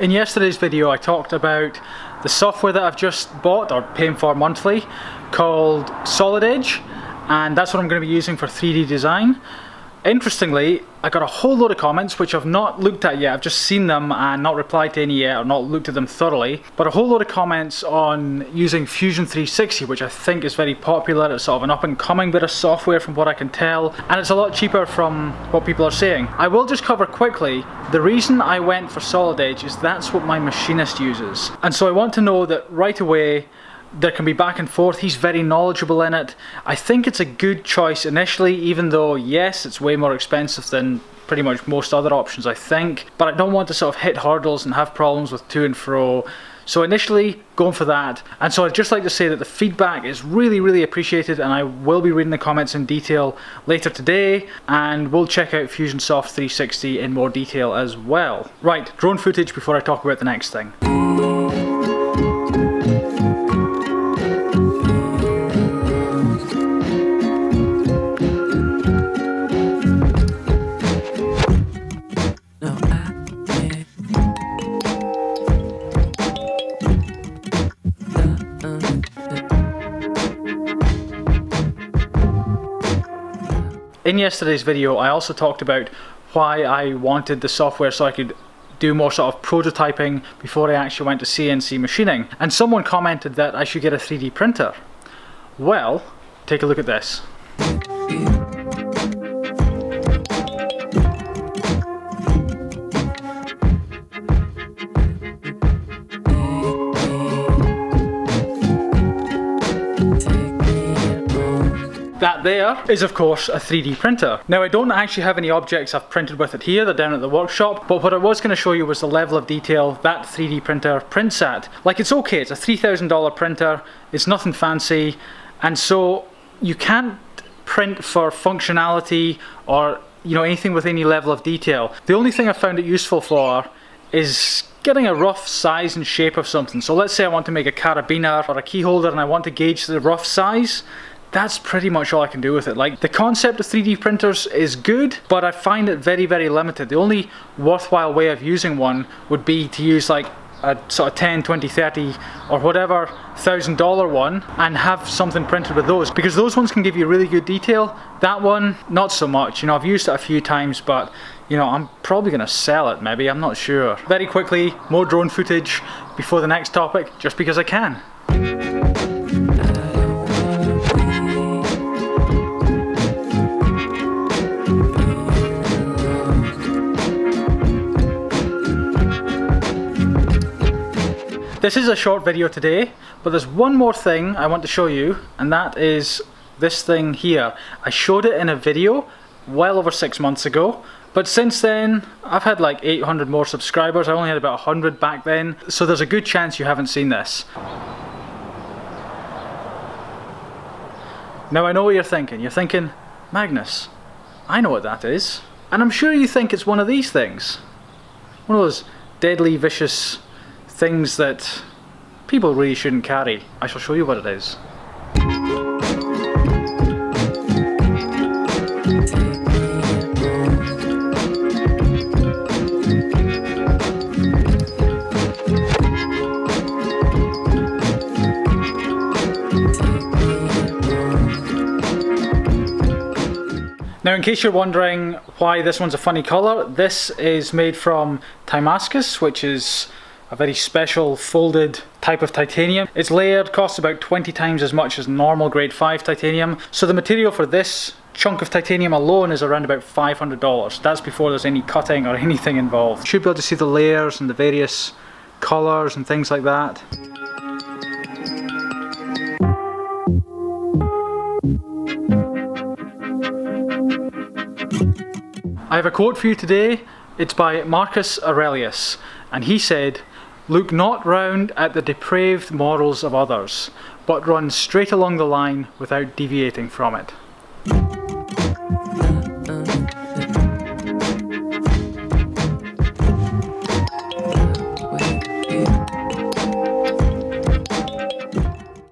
In yesterday's video I talked about the software that I've just bought or paying for monthly called Solid Edge, and that's what I'm going to be using for 3D design. Interestingly, I got a whole load of comments which I've not looked at yet. I've just seen them and not replied to any yet, or not looked at them thoroughly, but a whole load of comments on using Fusion 360, which I think is very popular. It's sort of an up and coming bit of software from what I can tell, and it's a lot cheaper from what people are saying. I will just cover quickly, the reason I went for Solid Edge is that's what my machinist uses, and so I want to know that right away. There can be back and forth. He's very knowledgeable in it. I think it's a good choice initially, even though yes, it's way more expensive than pretty much most other options I think, but I don't want to sort of hit hurdles and have problems with to and fro. So initially going for that, and so I'd just like to say that the feedback is really appreciated, and I will be reading the comments in detail later today, and we'll check out Fusionsoft 360 in more detail as well. Right, drone footage before I talk about the next thing. In yesterday's video I also talked about why I wanted the software so I could do more sort of prototyping before I actually went to CNC machining, and someone commented that I should get a 3D printer. Well, take a look at this. That there is of course a 3D printer. Now I don't actually have any objects I've printed with it here, they're down at the workshop, but what I was going to show you was the level of detail that 3D printer prints at. Like, it's okay, it's a $3,000 printer, it's nothing fancy, and so you can't print for functionality or anything with any level of detail. The only thing I found it useful for is getting a rough size and shape of something. So let's say I want to make a carabiner or a key holder and I want to gauge the rough size. That's pretty much all I can do with it. Like, the concept of 3D printers is good, but I find it very limited. The only worthwhile way of using one would be to use like a sort of 10, 20, 30 or whatever $1,000 one and have something printed with those, because those ones can give you really good detail. That one, not so much. I've used it a few times, but I'm probably going to sell it maybe, I'm not sure. Very quickly, more drone footage before the next topic, just because I can. This is a short video today, but there's one more thing I want to show you, and that is this thing here. I showed it in a video well over 6 months ago, but since then I've had like 800 more subscribers. I only had about 100 back then, so there's a good chance you haven't seen this. Now I know what you're thinking. You're thinking, Magnus, I know what that is. And I'm sure you think it's one of these things. One of those deadly, vicious things that people really shouldn't carry. I shall show you what it is. Now, in case you're wondering why this one's a funny colour, this is made from Damascus, which is a very special folded type of titanium. It's layered, costs about 20 times as much as normal grade 5 titanium. So the material for this chunk of titanium alone is around about $500. That's before there's any cutting or anything involved. You should be able to see the layers and the various colours and things like that. I have a quote for you today. It's by Marcus Aurelius, and he said, "Look not round at the depraved morals of others, but run straight along the line without deviating from it."